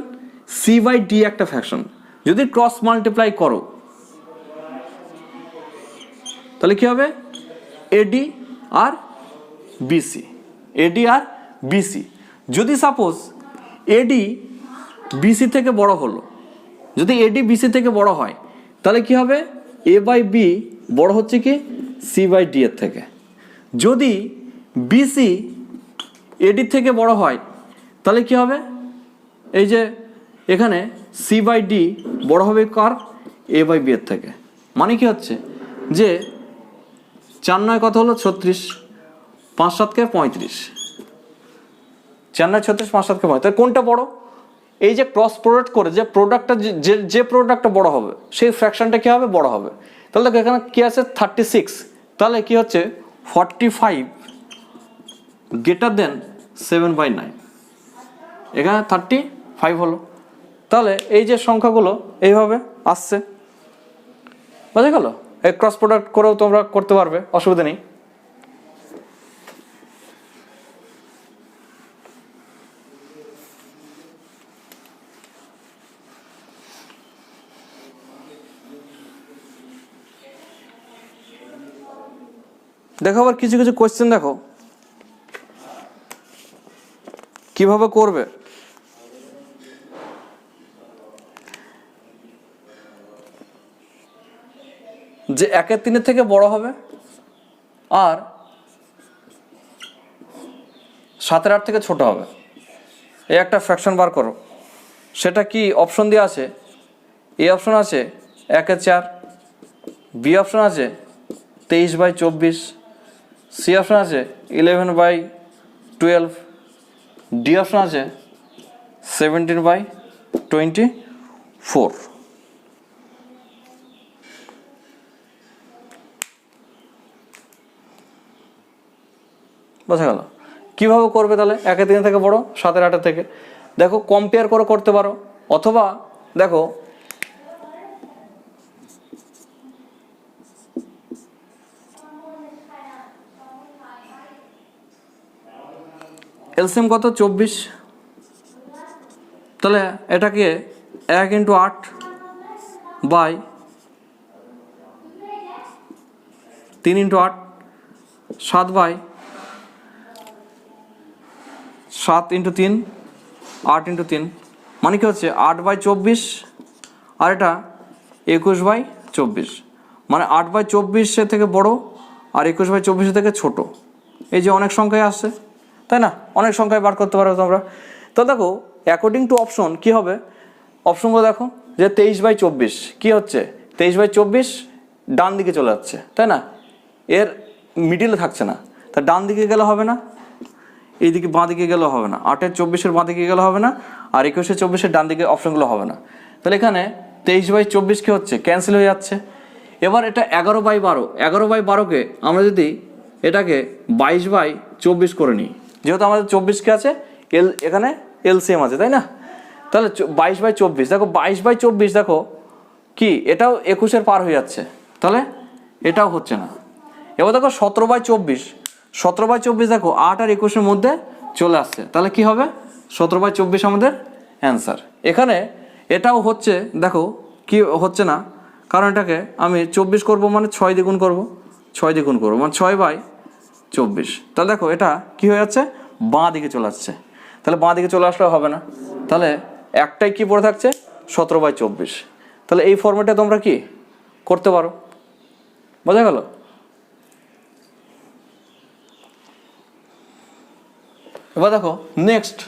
সি বাই ডি একটা ফ্র্যাকশন যদি ক্রস মাল্টিপ্লাই করো তাহলে কি হবে এডি আর বিসি এডি আর বিসি যদি সাপোজ এডি বিসি থেকে বড় হলো যদি এডি বিসি থেকে বড় হয় তাহলে কি হবে এ বাই বি বড় হচ্ছে কি সি বাই ডি এর থেকে যদি বিসি এডি থেকে বড় হয় তাহলে কি হবে এই যে এখানে সি বাই ডি বড় হবে কার এ বাই বি এর থেকে মানে কি হচ্ছে যে 4-9 কত হলো 36 5-7 35 4-9 36 5-7 35 কোনটা বড় এই যে ক্রস প্রোডাক্ট করে যে প্রোডাক্টটা যে প্রোডাক্টটা বড় হবে সেই ফ্র্যাকশনটা কি হবে বড় হবে তাহলে দেখো এখানে কি আছে 36 তাহলে কি হচ্ছে 45 গ্রেটার দেন 7/9 এখানে 35 হলো তাহলে এই যে সংখ্যাগুলো এইভাবে আসছে বুঝে গেল এই ক্রস প্রোডাক্ট করেও তোমরা করতে পারবে অসুবিধা নেই দেখো আবার কিছু কিছু কোয়েশ্চেন দেখো কিভাবে করবে যে 1/3 থেকে বড় হবে আর 7/8 থেকে ছোট হবে এই একটা ফ্র্যাকশন বার করো সেটা কি অপশন দিয়ে আছে এ অপশন আছে 1/4 বি অপশন আছে 23/24 সি অপশন আছে 11/12 ডি অপশন আছে 17/24 বোঝা গেল? কীভাবে করবে তাহলে? 1 3 থেকে বড়, 7 8 থেকে। দেখো কম্পেয়ার করে করতে পারো, অথবা দেখো এলসিএম কত? 24। তাহলে এটাকে 1 × 8 বাই 3 × 8, 7 বাই 7 × 3, 8 × 3, মানে কি হচ্ছে 8/24, আর এটা 21/24, মানে 8/24 থেকে বড় আর 21/24 থেকে ছোট। এই যে অনেক সংখ্যায় আসছে, তাই না? অনেক সংখ্যায় বার করতে পারো তোমরা। তো দেখো অ্যাকর্ডিং টু অপশন কি হবে? অপশনগুলো দেখো যে 23/24 কি হচ্ছে, 23/24 ডান দিকে চলে যাচ্ছে, তাই না? এর মিডিলে থাকছে না, তা ডান দিকে গেলে হবে না, এইদিকে বাঁ দিকে গেলেও হবে না, 8 24 বাঁ দিকে গেলে হবে না, আর 21 24 ডান দিকে অপশনগুলো হবে না। তাহলে এখানে 23/24 কি হচ্ছে? ক্যান্সেল হয়ে যাচ্ছে। এবার এটা 11/12, 11/12কে আমরা যদি এটাকে 22/24 করে নিই, যেহেতু আমাদের 24 কি আছে এখানে এলসিএম আছে, তাই না? তাহলে 22/24, দেখো 22/24 দেখো কি এটাও 21 পার হয়ে যাচ্ছে, তাহলে এটাও হচ্ছে না। এবার দেখো 17/24, 17/24 দেখো 8 আর 21 মধ্যে চলে আসছে, তাহলে কি হবে? 17/24 আমাদের অ্যান্সার। এখানে এটাও হচ্ছে, দেখো কি হচ্ছে না, কারণ এটাকে আমি 24 করব, মানে 6 দ্বিগুণ করব, 6 দ্বিগুণ করবো মানে 6/24। তাহলে দেখো এটা কি হয়ে যাচ্ছে? বাঁ দিকে চলে আসছে। তাহলে বাঁ দিকে চলে আসলেও হবে না, তাহলে একটাই কি পড়ে থাকছে? 17/24। তাহলে এই ফর্মেটে তোমরা কি করতে পারো, বোঝা গেল? এবার দেখো next,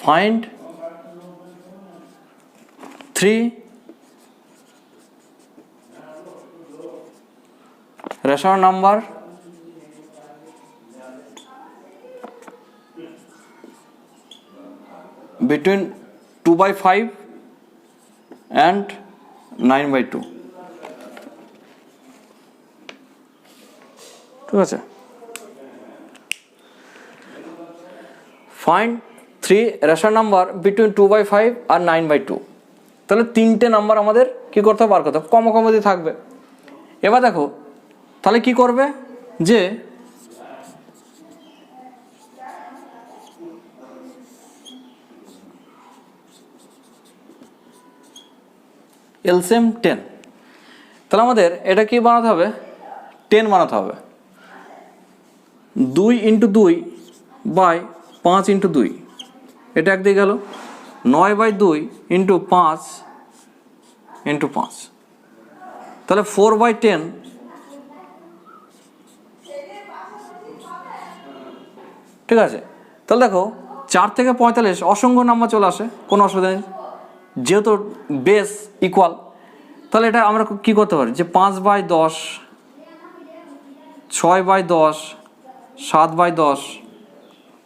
find 3 rational number between 2/5 and 9/2। ঠিক আছে, ফাইন্ড 3 রেশনাল নাম্বার বিটুইন 2/5 আর 9/2। তাহলে 3টে নাম্বার আমাদের কি করতে হবে? বার করতে হবে, কমোদি থাকবে। এবার দেখো তাহলে কি করবে, যে এলসিএম 10, তাহলে আমাদের এটা কি বানাতে হবে? 10 বানাতে হবে। 2 × 2 বাই 5 × 2, এটা একদিকে গেল। 9/2 × 5 × 5, তাহলে 4/10, ঠিক আছে। তাহলে দেখো 4 থেকে 45 অসংখ্য নাম্বার চলে আসে, কোনো অসুবিধা নেই, যেহেতু বেস ইকুয়াল। তাহলে এটা আমরা কি করতে পারি, যে 5/10, 6/10, 7/10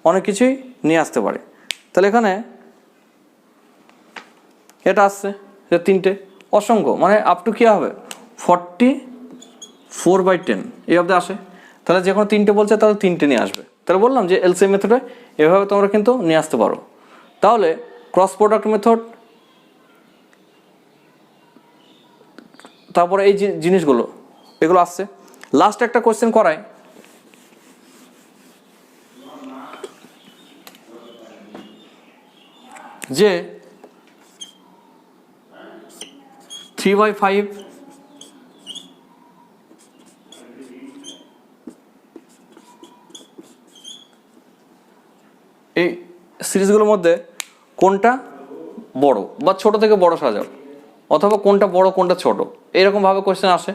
অনেক কিছুই নিয়ে আসতে পারে। তাহলে এখানে এটা আসছে যে 3টে অসংখ্য, মানে আপ টু কী হবে? 44/10 এই অবধি আসে। তাহলে যে কোনো 3টে বলছে, তাহলে 3টে নিয়ে আসবে। তাহলে বললাম যে এলসিএম মেথডে এভাবে তোমরা কিন্তু নিয়ে আসতে পারো। তাহলে ক্রস প্রোডাক্ট মেথড, তারপরে এই জিনিসগুলো এগুলো আসছে। লাস্ট একটা কোয়েশ্চেন করাই, যে 3/5 এই সিরিজগুলোর মধ্যে কোনটা বড়, বা ছোট থেকে বড় সাজাও, অথবা কোনটা বড় কোনটা ছোট, এরকমভাবে কোয়েশ্চেন আসে।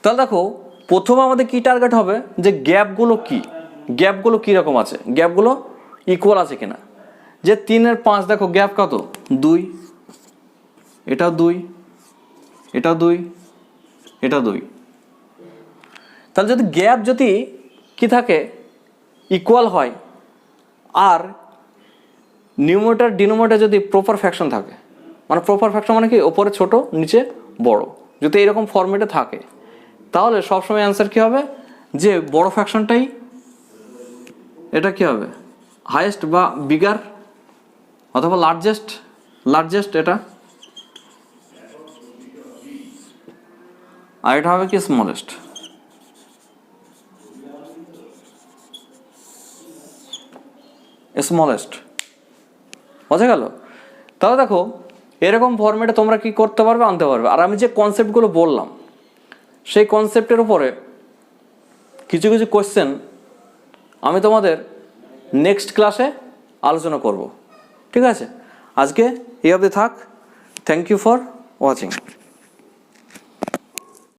তাহলে দেখো প্রথমে আমাদের কি টার্গেট হবে, যে গ্যাপগুলো কি, গ্যাপগুলো কীরকম আছে, গ্যাপগুলো ইকুয়াল আছে কিনা। যে 3 আর 5 দেখো গ্যাপ কত? 2, এটাও 2, এটাও 2, এটা 2। তাহলে যদি গ্যাপ যদি কি থাকে, ইকুয়াল হয়, আর নিউমারেটর ডিনোমিনেটর যদি প্রপার ফ্র্যাকশন থাকে, মানে প্রপার ফ্র্যাকশন মানে কি ওপরে ছোট নিচে বড়, যদি এরকম ফর্মেটে থাকে তাহলে সবসময় অ্যান্সার কী হবে যে বড় ফ্র্যাকশনটাই এটা কী হবে হাইয়েস্ট বা বিগার অথবা লার্জেস্ট এটা, আর এটা হবে কি স্মলেস্ট। বোঝা গেল? তাহলে দেখো এরকম ফরম্যাটে তোমরা কি করতে পারবে, আনতে পারবে। আর আমি যে কনসেপ্টগুলো বললাম সেই কনসেপ্টের উপরে কিছু কিছু কোয়েশ্চেন আমি তোমাদের নেক্সট ক্লাসে আলোচনা করব। ঠিক আছে, আজকে এই অবধি থাক। Thank you for watching.